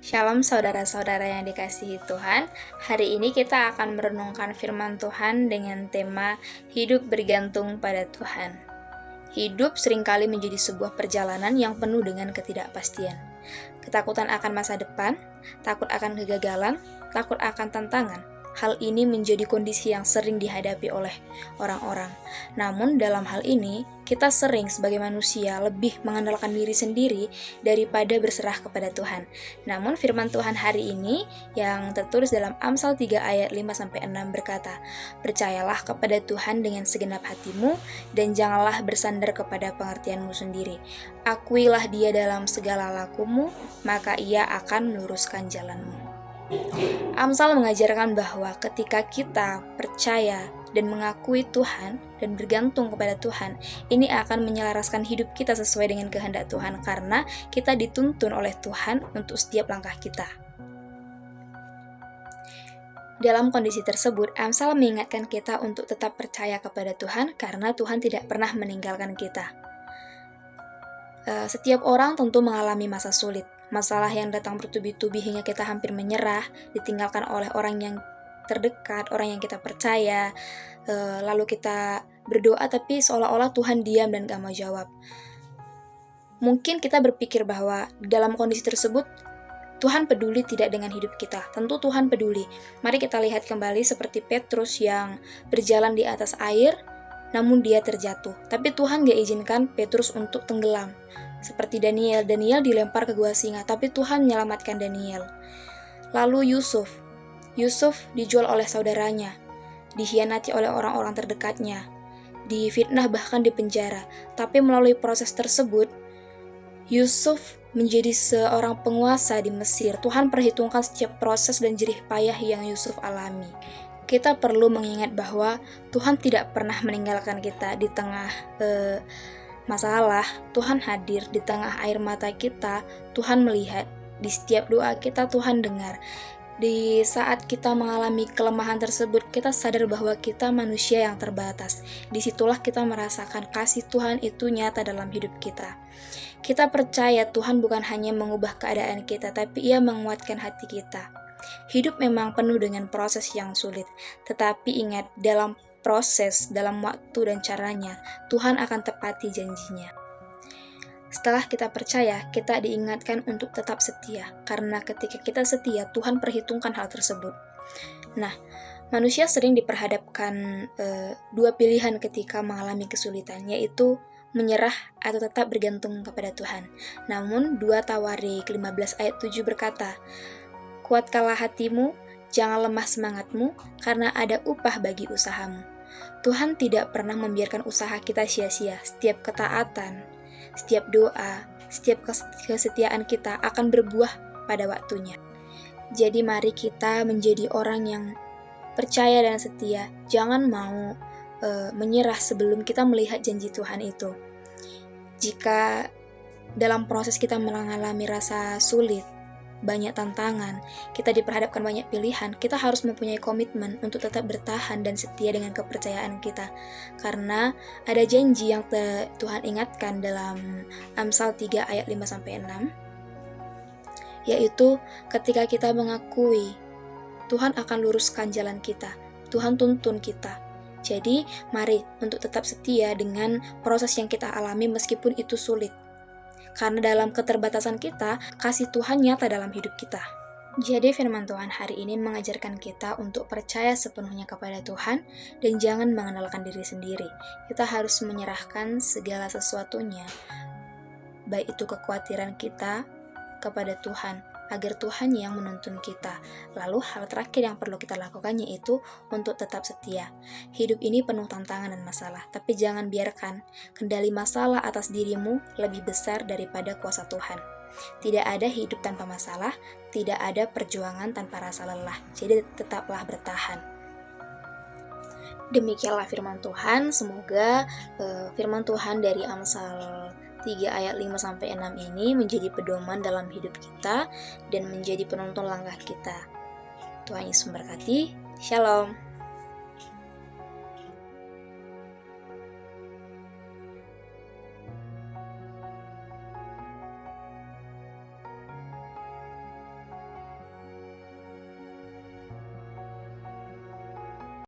Shalom saudara-saudara yang dikasihi Tuhan. Hari ini kita akan merenungkan firman Tuhan dengan tema hidup bergantung pada Tuhan. Hidup seringkali menjadi sebuah perjalanan yang penuh dengan ketidakpastian. Ketakutan akan masa depan, takut akan kegagalan, takut akan tantangan. Hal ini menjadi kondisi yang sering dihadapi oleh orang-orang. Namun dalam hal ini, kita sering sebagai manusia lebih mengandalkan diri sendiri daripada berserah kepada Tuhan. Namun firman Tuhan hari ini yang tertulis dalam Amsal 3 ayat 5-6 berkata, "Percayalah kepada Tuhan dengan segenap hatimu dan janganlah bersandar kepada pengertianmu sendiri. Akuilah Dia dalam segala lakumu, maka Ia akan meluruskan jalanmu." Amsal mengajarkan bahwa ketika kita percaya dan mengakui Tuhan dan bergantung kepada Tuhan, ini akan menyelaraskan hidup kita sesuai dengan kehendak Tuhan karena kita dituntun oleh Tuhan untuk setiap langkah kita. Dalam kondisi tersebut, Amsal mengingatkan kita untuk tetap percaya kepada Tuhan karena Tuhan tidak pernah meninggalkan kita. Setiap orang tentu mengalami masa sulit, masalah yang datang bertubi-tubi hingga kita hampir menyerah, ditinggalkan oleh orang yang terdekat, orang yang kita percaya, lalu kita berdoa tapi seolah-olah Tuhan diam dan gak mau jawab. Mungkin kita berpikir bahwa dalam kondisi tersebut Tuhan peduli tidak dengan hidup kita. Tentu Tuhan peduli. Mari kita lihat kembali seperti Petrus yang berjalan di atas air, namun dia terjatuh. Tapi Tuhan gak izinkan Petrus untuk tenggelam. Seperti Daniel dilempar ke gua singa, tapi Tuhan menyelamatkan Daniel. Lalu Yusuf dijual oleh saudaranya, dikhianati oleh orang-orang terdekatnya, difitnah bahkan dipenjara. Tapi melalui proses tersebut, Yusuf menjadi seorang penguasa di Mesir. Tuhan perhitungkan setiap proses dan jerih payah yang Yusuf alami. Kita perlu mengingat bahwa Tuhan tidak pernah meninggalkan kita di tengah masalah. Tuhan hadir di tengah air mata kita. Tuhan melihat di setiap doa kita. Tuhan dengar. Di saat kita mengalami kelemahan tersebut, kita sadar bahwa kita manusia yang terbatas. Disitulah kita merasakan kasih Tuhan itu nyata dalam hidup kita. Kita percaya Tuhan bukan hanya mengubah keadaan kita, tapi Ia menguatkan hati kita. Hidup memang penuh dengan proses yang sulit, tetapi ingat, dalam proses, dalam waktu dan caranya, Tuhan akan tepati janjinya. Setelah kita percaya, kita diingatkan untuk tetap setia, karena ketika kita setia, Tuhan perhitungkan hal tersebut. Nah, manusia sering diperhadapkan dua pilihan ketika mengalami kesulitan, yaitu menyerah atau tetap bergantung kepada Tuhan. Namun 2 Tawarik 15 ayat 7 berkata, "Kuatkanlah hatimu, jangan lemah semangatmu, karena ada upah bagi usahamu." Tuhan tidak pernah membiarkan usaha kita sia-sia. Setiap ketaatan, setiap doa, setiap kesetiaan kita akan berbuah pada waktunya. Jadi mari kita menjadi orang yang percaya dan setia. Jangan mau menyerah sebelum kita melihat janji Tuhan itu. Jika dalam proses kita mengalami rasa sulit, banyak tantangan, kita diperhadapkan banyak pilihan, kita harus mempunyai komitmen untuk tetap bertahan dan setia dengan kepercayaan kita. Karena ada janji yang Tuhan ingatkan dalam Amsal 3 ayat 5-6, yaitu ketika kita mengakui, Tuhan akan luruskan jalan kita, Tuhan tuntun kita. Jadi, mari untuk tetap setia dengan proses yang kita alami meskipun itu sulit. Karena dalam keterbatasan kita, kasih Tuhan nyata dalam hidup kita. Jadi firman Tuhan hari ini mengajarkan kita untuk percaya sepenuhnya kepada Tuhan dan jangan mengandalkan diri sendiri. Kita harus menyerahkan segala sesuatunya, baik itu kekhawatiran kita kepada Tuhan, agar Tuhan yang menuntun kita. Lalu hal terakhir yang perlu kita lakukan yaitu untuk tetap setia. Hidup ini penuh tantangan dan masalah, tapi jangan biarkan kendali masalah atas dirimu lebih besar daripada kuasa Tuhan. Tidak ada hidup tanpa masalah, tidak ada perjuangan tanpa rasa lelah. Jadi tetaplah bertahan. Demikianlah firman Tuhan. Semoga firman Tuhan dari Amsal 3 ayat 5-6 ini menjadi pedoman dalam hidup kita dan menjadi penuntun langkah kita. Tuhan Yesus memberkati. Shalom.